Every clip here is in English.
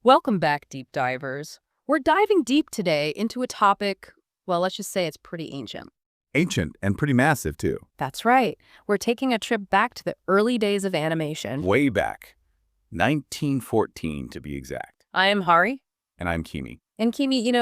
Welcome back, deep divers. We're diving deep today into a topic, well, let's just say it's pretty ancient. Ancient and pretty massive, too. That's right. We're taking a trip back to the early days of animation. Way back. 1914, to be exact. I am Hari. And I'm Kimi. And Kimi,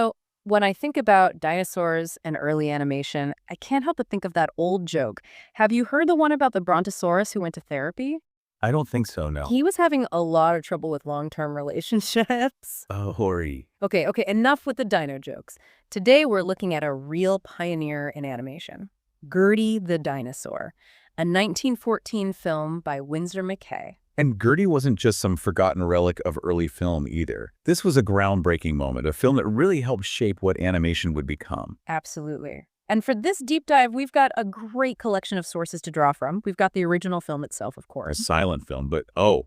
when I think about dinosaurs and early animation, I can't help but think of that old joke. Have you heard the one about the brontosaurus who went to therapy? I don't think so, no. He was having a lot of trouble with long-term relationships. Oh, Hori. Okay, enough with the dino jokes. Today we're looking at a real pioneer in animation, Gertie the Dinosaur, a 1914 film by Winsor McCay. And Gertie wasn't just some forgotten relic of early film either. This was a groundbreaking moment, a film that really helped shape what animation would become. Absolutely. And for this deep dive, we've got a great collection of sources to draw from. We've got the original film itself, of A course. silent film, but oh,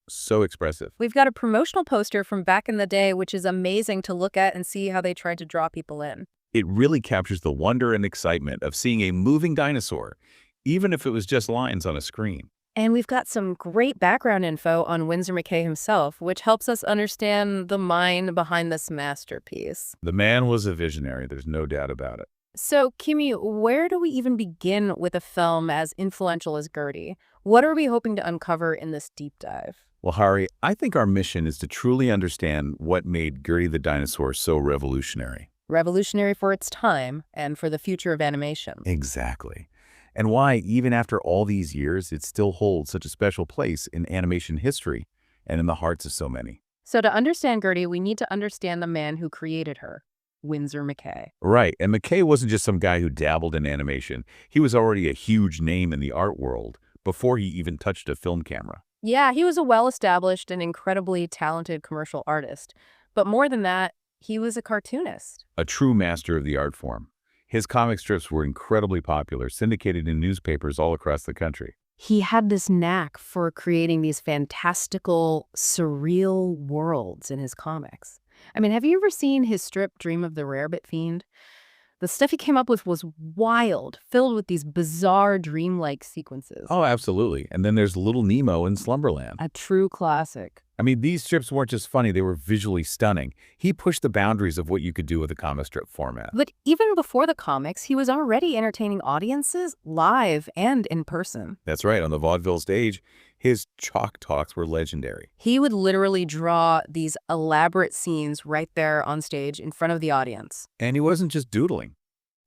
so expressive. We've got a promotional poster from back in the day, which is amazing to look at and see how they tried to draw people in. It really captures the wonder and excitement of seeing a moving dinosaur, even if it was just lines on a screen. And we've got some great background info on Winsor McCay himself, which helps us understand the mind behind this masterpiece. The man was a visionary, there's no doubt about it. So, Kimi, where do we even begin with a film as influential as Gertie? What are we hoping to uncover in this deep dive? Well, Hari, I think our mission is to truly understand what made Gertie the Dinosaur so revolutionary. Revolutionary for its time and for the future of animation. Exactly. And why, even after all these years, it still holds such a special place in animation history and in the hearts of so many. So to understand Gertie, we need to understand the man who created her, Winsor McCay. Right, and McCay wasn't just some guy who dabbled in animation. He was already a huge name in the art world before he even touched a film camera. Yeah, he was a well-established and incredibly talented commercial artist. But more than that, he was a cartoonist. A true master of the art form. His comic strips were incredibly popular, syndicated in newspapers all across the country. He had this knack for creating these fantastical, surreal worlds in his comics. I mean, have you ever seen his strip Dream of the Rarebit Fiend? The stuff he came up with was wild, filled with these bizarre dreamlike sequences. Oh, absolutely. And then there's Little Nemo in Slumberland. A true classic. I mean, these strips weren't just funny, they were visually stunning. He pushed the boundaries of what you could do with a comic strip format. But even before the comics, he was already entertaining audiences live and in person. That's right, on the vaudeville stage, his chalk talks were legendary. He would literally draw these elaborate scenes right there on stage in front of the audience. And he wasn't just doodling.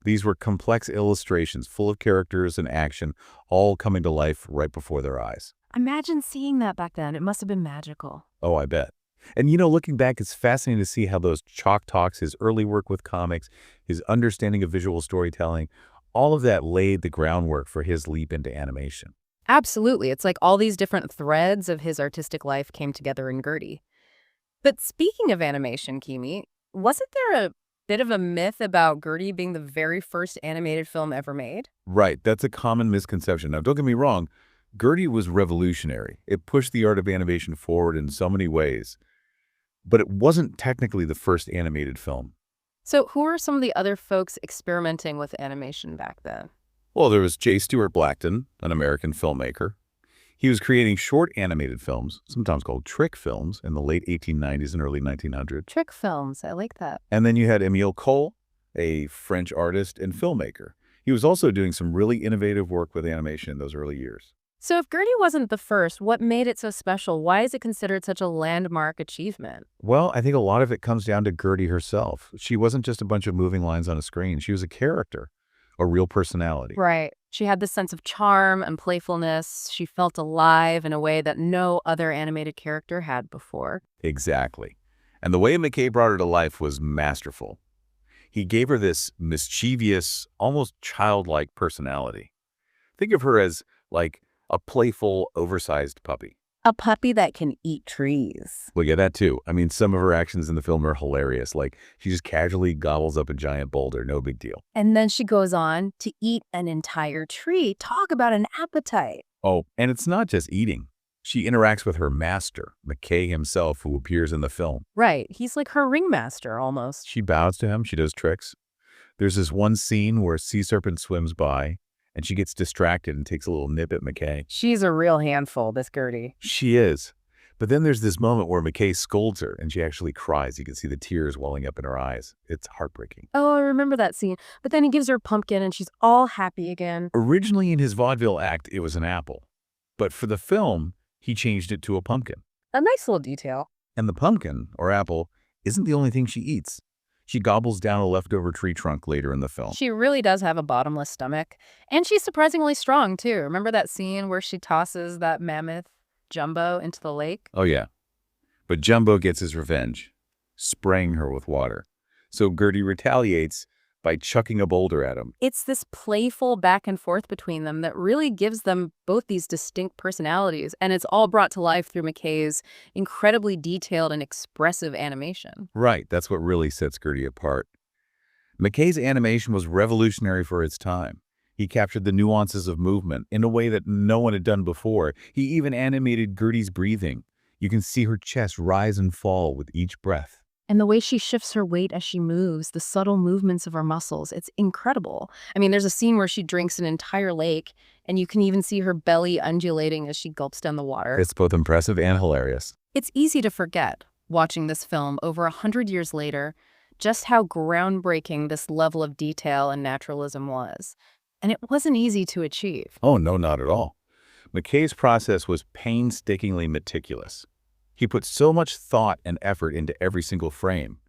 These were complex illustrations full of characters and action, all coming to life right before their eyes. Imagine seeing that back then. It must have been magical. Oh, I bet. And looking back, it's fascinating to see how those chalk talks, his early work with comics, his understanding of visual storytelling, all of that laid the groundwork for his leap into animation. Absolutely. It's like all these different threads of his artistic life came together in Gertie. But speaking of animation, Kimi, wasn't there a bit of a myth about Gertie being the very first animated film ever made? Right, that's a common misconception. Now, don't get me wrong, Gertie was revolutionary. It pushed the art of animation forward in so many ways. But it wasn't technically the first animated film. So who are some of the other folks experimenting with animation back then? Well, there was J. Stewart Blackton, an American filmmaker. He was creating short animated films, sometimes called trick films, in the late 1890s and early 1900s. Trick films. I like that. And then you had Émile Cohl, a French artist and filmmaker. He was also doing some really innovative work with animation in those early years. So if Gertie wasn't the first, what made it so special? Why is it considered such a landmark achievement? Well, I think a lot of it comes down to Gertie herself. She wasn't just a bunch of moving lines on a screen. She was a character, a real personality. Right. She had this sense of charm and playfulness. She felt alive in a way that no other animated character had before. Exactly. And the way McCay brought her to life was masterful. He gave her this mischievous, almost childlike personality. Think of her as, like, a playful, oversized puppy. A puppy that can eat trees. Well, yeah, that too. I mean, some of her actions in the film are hilarious. Like, she just casually gobbles up a giant boulder, no big deal. And then she goes on to eat an entire tree. Talk about an appetite. Oh, and it's not just eating. She interacts with her master, McCay himself, who appears in the film. Right. He's like her ringmaster almost. She bows to him. She does tricks. There's this one scene where a sea serpent swims by, and she gets distracted and takes a little nip at McCay. She's a real handful, this Gertie. She is. But then there's this moment where McCay scolds her, and she actually cries. You can see the tears welling up in her eyes. It's heartbreaking. Oh, I remember that scene. But then he gives her a pumpkin and she's all happy again. Originally in his vaudeville act, it was an apple. But for the film, he changed it to a pumpkin. A nice little detail. And the pumpkin, or apple, isn't the only thing she eats. She gobbles down a leftover tree trunk later in the film. She really does have a bottomless stomach. And she's surprisingly strong, too. Remember that scene where she tosses that mammoth, Jumbo, into the lake? Oh, yeah. But Jumbo gets his revenge, spraying her with water. So Gertie retaliates by chucking a boulder at him. It's this playful back and forth between them that really gives them both these distinct personalities, and it's all brought to life through McCay's incredibly detailed and expressive animation. Right, that's what really sets Gertie apart. McCay's animation was revolutionary for its time. He captured the nuances of movement in a way that no one had done before. He even animated Gertie's breathing. You can see her chest rise and fall with each breath. And the way she shifts her weight as she moves, the subtle movements of her muscles, it's incredible. I mean, there's a scene where she drinks an entire lake, and you can even see her belly undulating as she gulps down the water. It's both impressive and hilarious. It's easy to forget, watching this film over 100 years later, just how groundbreaking this level of detail and naturalism was. And it wasn't easy to achieve. Oh, no, not at all. McCay's process was painstakingly meticulous. He put so much thought and effort into every single frame.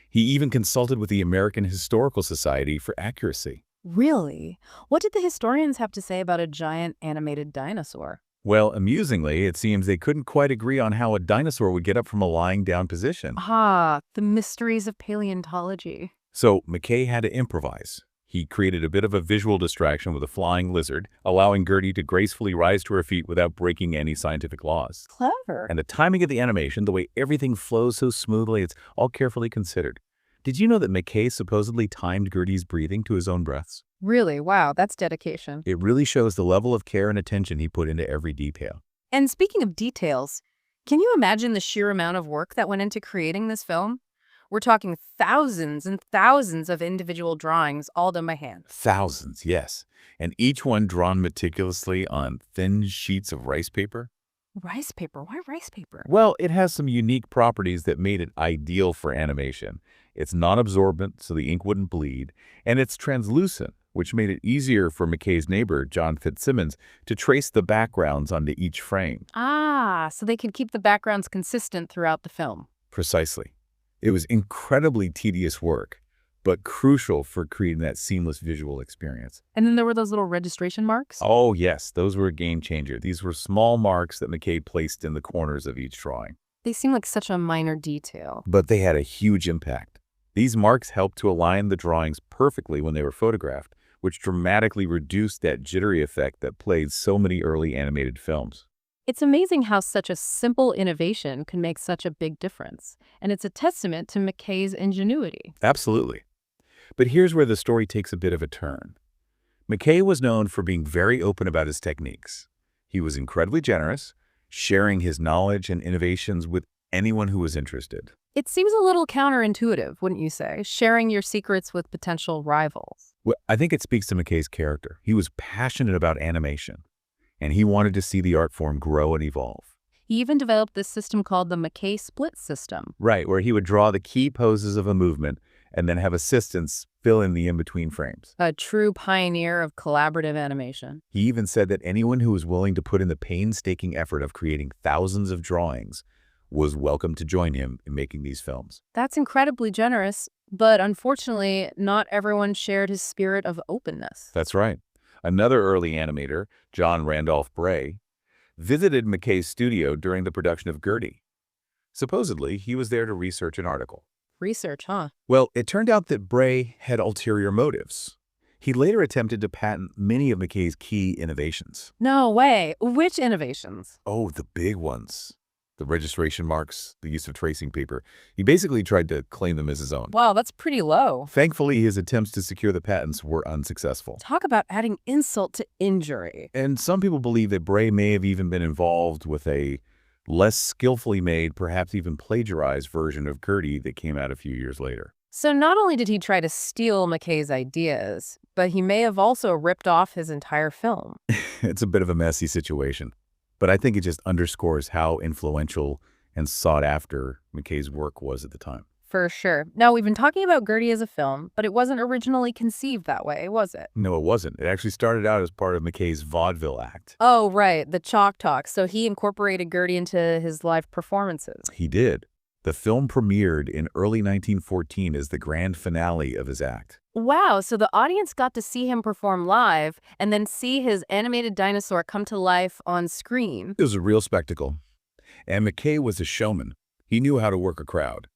He even consulted with the American Historical Society for accuracy. Really? What did the historians have to say about a giant animated dinosaur? Well, amusingly, it seems they couldn't quite agree on how a dinosaur would get up from a lying down position. Ah, the mysteries of paleontology. So McCay had to improvise. He created a bit of a visual distraction with a flying lizard, allowing Gertie to gracefully rise to her feet without breaking any scientific laws. Clever. And the timing of the animation, the way everything flows so smoothly, it's all carefully considered. Did you know that McCay supposedly timed Gertie's breathing to his own breaths? Really? Wow, that's dedication. It really shows the level of care and attention he put into every detail. And speaking of details, can you imagine the sheer amount of work that went into creating this film? We're talking thousands and thousands of individual drawings all done by hand. Thousands, yes. And each one drawn meticulously on thin sheets of rice paper. Rice paper? Why rice paper? Well, it has some unique properties that made it ideal for animation. It's non-absorbent, so the ink wouldn't bleed, and it's translucent, which made it easier for McCay's neighbor, John Fitzsimmons, to trace the backgrounds onto each frame. Ah, so they could keep the backgrounds consistent throughout the film. Precisely. It was incredibly tedious work, but crucial for creating that seamless visual experience. And then there were those little registration marks? Oh, yes, those were a game changer. These were small marks that McCay placed in the corners of each drawing. They seem like such a minor detail. But they had a huge impact. These marks helped to align the drawings perfectly when they were photographed, which dramatically reduced that jittery effect that plagued so many early animated films. It's amazing how such a simple innovation can make such a big difference. And it's a testament to McCay's ingenuity. Absolutely. But here's where the story takes a bit of a turn. McCay was known for being very open about his techniques. He was incredibly generous, sharing his knowledge and innovations with anyone who was interested. It seems a little counterintuitive, wouldn't you say, sharing your secrets with potential rivals? Well, I think it speaks to McCay's character. He was passionate about animation, and he wanted to see the art form grow and evolve. He even developed this system called the McCay split system. Right, where he would draw the key poses of a movement and then have assistants fill in the in-between frames. A true pioneer of collaborative animation. He even said that anyone who was willing to put in the painstaking effort of creating thousands of drawings was welcome to join him in making these films. That's incredibly generous, but unfortunately, not everyone shared his spirit of openness. That's right. Another early animator, John Randolph Bray, visited McCay's studio during the production of Gertie. Supposedly, he was there to research an article. Research, huh? Well, it turned out that Bray had ulterior motives. He later attempted to patent many of McCay's key innovations. No way. Which innovations? Oh, the big ones. The registration marks, the use of tracing paper. He basically tried to claim them as his own. Wow, that's pretty low. Thankfully, his attempts to secure the patents were unsuccessful. Talk about adding insult to injury. And some people believe that Bray may have even been involved with a less skillfully made, perhaps even plagiarized version of Gertie that came out a few years later. So not only did he try to steal McCay's ideas, but he may have also ripped off his entire film. It's a bit of a messy situation, but I think it just underscores how influential and sought after McCay's work was at the time. For sure. Now, we've been talking about Gertie as a film, but it wasn't originally conceived that way, was it? No, it wasn't. It actually started out as part of McCay's vaudeville act. Oh, right, the Chalk Talk. So he incorporated Gertie into his live performances. He did. The film premiered in early 1914 as the grand finale of his act. Wow, so the audience got to see him perform live and then see his animated dinosaur come to life on screen. It was a real spectacle. And McCay was a showman. He knew how to work a crowd.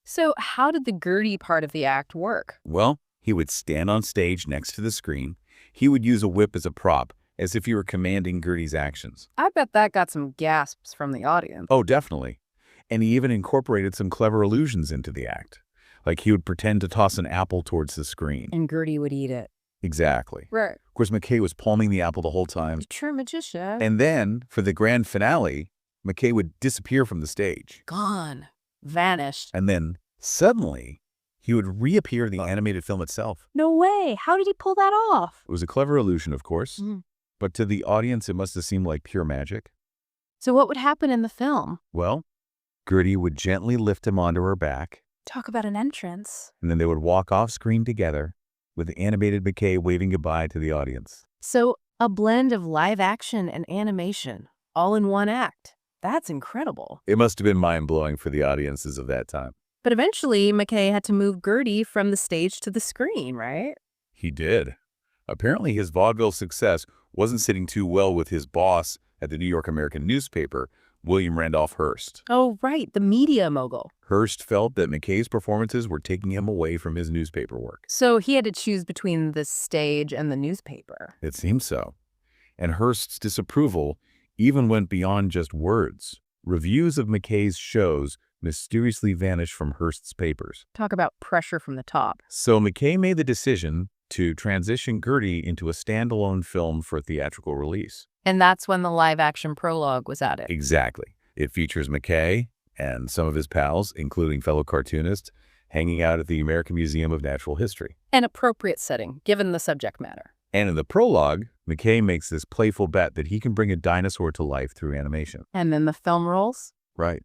So how did the Gertie part of the act work? Well, he would stand on stage next to the screen. He would use a whip as a prop, as if he were commanding Gertie's actions. I bet that got some gasps from the audience. Oh, definitely. And he even incorporated some clever allusions into the act. Like he would pretend to toss an apple towards the screen. And Gertie would eat it. Exactly. Right. Of course, McCay was palming the apple the whole time. True magician. And then, for the grand finale, McCay would disappear from the stage. Gone. Vanished. And then, suddenly, he would reappear in the animated film itself. No way. How did he pull that off? It was a clever illusion, of course. Mm. But to the audience, it must have seemed like pure magic. So what would happen in the film? Well, Gertie would gently lift him onto her back, Talk about an entrance. and then they would walk off screen together, with the animated McCay waving goodbye to the audience. So a blend of live action and animation, all in one act. That's incredible. It must have been mind-blowing for the audiences of that time. But eventually, McCay had to move Gertie from the stage to the screen, right? He did. Apparently, his vaudeville success wasn't sitting too well with his boss at the New York American newspaper, William Randolph Hearst. Oh, right, the media mogul. Hearst felt that McCay's performances were taking him away from his newspaper work. So he had to choose between the stage and the newspaper. It seemed so. And Hearst's disapproval even went beyond just words. Reviews of McCay's shows mysteriously vanished from Hearst's papers. Talk about pressure from the top. So McCay made the decision to transition Gertie into a standalone film for theatrical release. And that's when the live-action prologue was added. Exactly. It features McCay and some of his pals, including fellow cartoonists, hanging out at the American Museum of Natural History. An appropriate setting, given the subject matter. And in the prologue, McCay makes this playful bet that he can bring a dinosaur to life through animation. And then the film rolls? Right.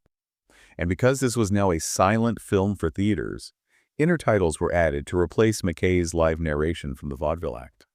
And because this was now a silent film for theaters, intertitles were added to replace McCay's live narration from the vaudeville act.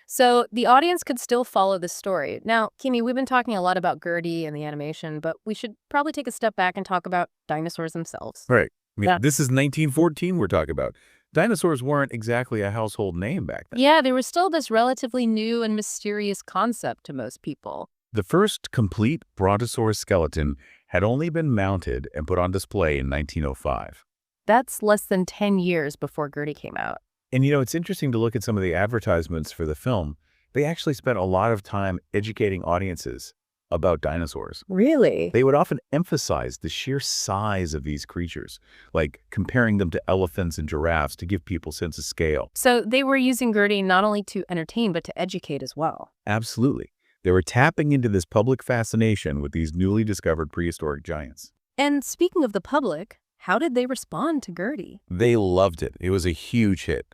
So the audience could still follow the story. Now, Kimi, we've been talking a lot about Gertie and the animation, but we should probably take a step back and talk about dinosaurs themselves. Right. I mean, Yeah. This is 1914 we're talking about. Dinosaurs weren't exactly a household name back then. Yeah, there was still this relatively new and mysterious concept to most people. The first complete brontosaurus skeleton had only been mounted and put on display in 1905. That's less than 10 years before Gertie came out. And it's interesting to look at some of the advertisements for the film. They actually spent a lot of time educating audiences about dinosaurs. Really? They would often emphasize the sheer size of these creatures, like comparing them to elephants and giraffes to give people a sense of scale. So they were using Gertie not only to entertain, but to educate as well. Absolutely. They were tapping into this public fascination with these newly discovered prehistoric giants. And speaking of the public, how did they respond to Gertie? They loved it. It was a huge hit.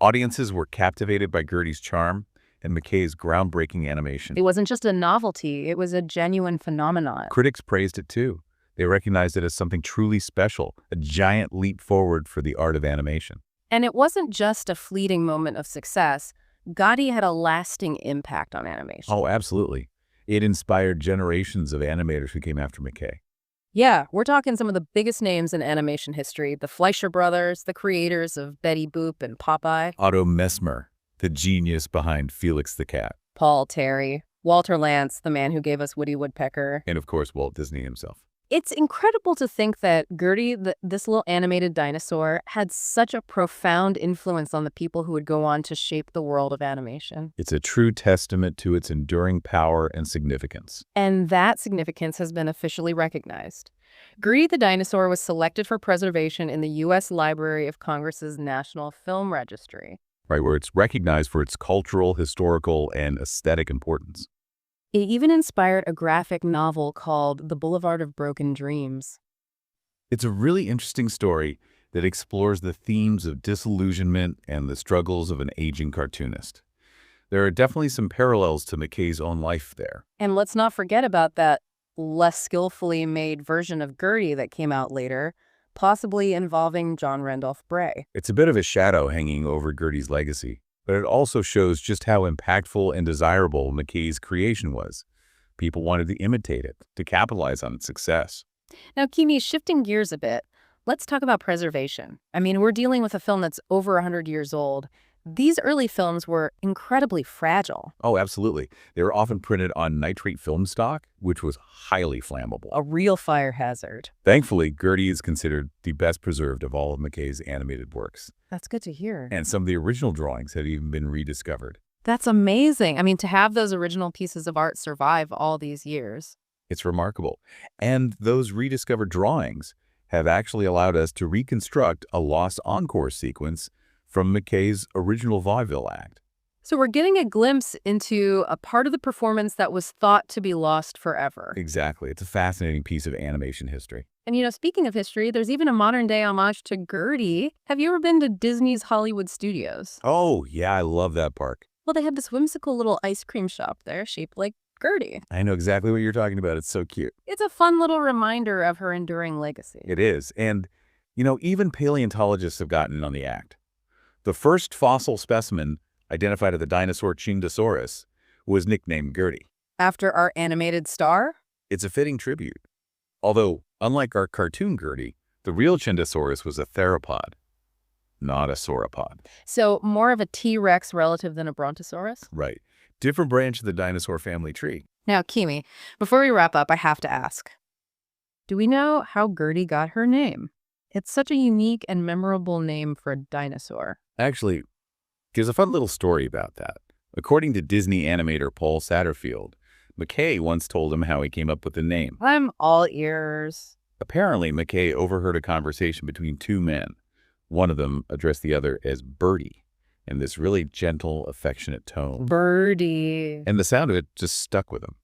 Audiences were captivated by Gertie's charm and McCay's groundbreaking animation. It wasn't just a novelty, it was a genuine phenomenon. Critics praised it too. They recognized it as something truly special, a giant leap forward for the art of animation. And it wasn't just a fleeting moment of success. Gertie had a lasting impact on animation. Oh, absolutely. It inspired generations of animators who came after McCay. Yeah, we're talking some of the biggest names in animation history. The Fleischer brothers, the creators of Betty Boop and Popeye. Otto Messmer, the genius behind Felix the Cat. Paul Terry. Walter Lantz, the man who gave us Woody Woodpecker. And of course, Walt Disney himself. It's incredible to think that Gertie, this little animated dinosaur, had such a profound influence on the people who would go on to shape the world of animation. It's a true testament to its enduring power and significance. And that significance has been officially recognized. Gertie the Dinosaur was selected for preservation in the U.S. Library of Congress's National Film Registry. Right, where it's recognized for its cultural, historical, and aesthetic importance. It even inspired a graphic novel called The Boulevard of Broken Dreams. It's a really interesting story that explores the themes of disillusionment and the struggles of an aging cartoonist. There are definitely some parallels to McCay's own life there. And let's not forget about that less skillfully made version of Gertie that came out later, possibly involving John Randolph Bray. It's a bit of a shadow hanging over Gertie's legacy, but it also shows just how impactful and desirable McCay's creation was. People wanted to imitate it, to capitalize on its success. Now, Kimi, shifting gears a bit, let's talk about preservation. I mean, we're dealing with a film that's over 100 years old. These early films were incredibly fragile. Oh, absolutely. They were often printed on nitrate film stock, which was highly flammable. A real fire hazard. Thankfully, Gertie is considered the best preserved of all of McCay's animated works. That's good to hear. And some of the original drawings have even been rediscovered. That's amazing. I mean, to have those original pieces of art survive all these years. It's remarkable. And those rediscovered drawings have actually allowed us to reconstruct a lost encore sequence from McCay's original vaudeville act. So we're getting a glimpse into a part of the performance that was thought to be lost forever. Exactly. It's a fascinating piece of animation history. And, speaking of history, there's even a modern-day homage to Gertie. Have you ever been to Disney's Hollywood Studios? Oh, yeah, I love that park. Well, they have this whimsical little ice cream shop there shaped like Gertie. I know exactly what you're talking about. It's so cute. It's a fun little reminder of her enduring legacy. It is. And, even paleontologists have gotten in on the act. The first fossil specimen identified as the dinosaur Chingosaurus was nicknamed Gertie. After our animated star? It's a fitting tribute. Although, unlike our cartoon Gertie, the real Chingosaurus was a theropod, not a sauropod. So more of a T-Rex relative than a Brontosaurus? Right. Different branch of the dinosaur family tree. Now, Kimi, before we wrap up, I have to ask. Do we know how Gertie got her name? It's such a unique and memorable name for a dinosaur. Actually, there's a fun little story about that. According to Disney animator Paul Satterfield, McCay once told him how he came up with the name. I'm all ears. Apparently, McCay overheard a conversation between two men. One of them addressed the other as Birdie, in this really gentle, affectionate tone. Birdie. And the sound of it just stuck with him.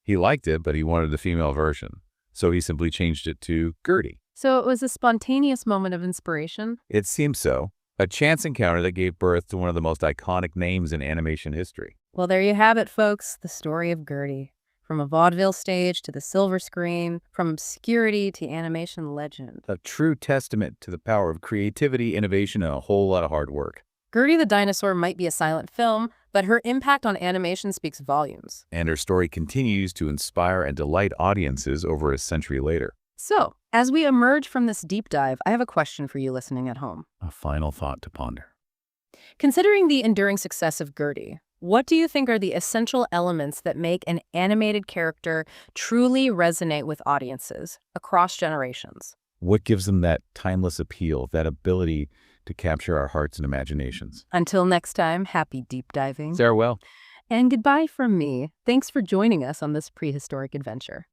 He liked it, but he wanted the female version, so he simply changed it to Gertie. So it was a spontaneous moment of inspiration? It seems so. A chance encounter that gave birth to one of the most iconic names in animation history. Well, there you have it, folks. The story of Gertie. From a vaudeville stage to the silver screen, from obscurity to animation legend. A true testament to the power of creativity, innovation, and a whole lot of hard work. Gertie the Dinosaur might be a silent film, but her impact on animation speaks volumes. And her story continues to inspire and delight audiences over a century later. So, as we emerge from this deep dive, I have a question for you listening at home. A final thought to ponder. Considering the enduring success of Gertie, what do you think are the essential elements that make an animated character truly resonate with audiences across generations? What gives them that timeless appeal, that ability to capture our hearts and imaginations? Until next time, happy deep diving. Farewell. And goodbye from me. Thanks for joining us on this prehistoric adventure.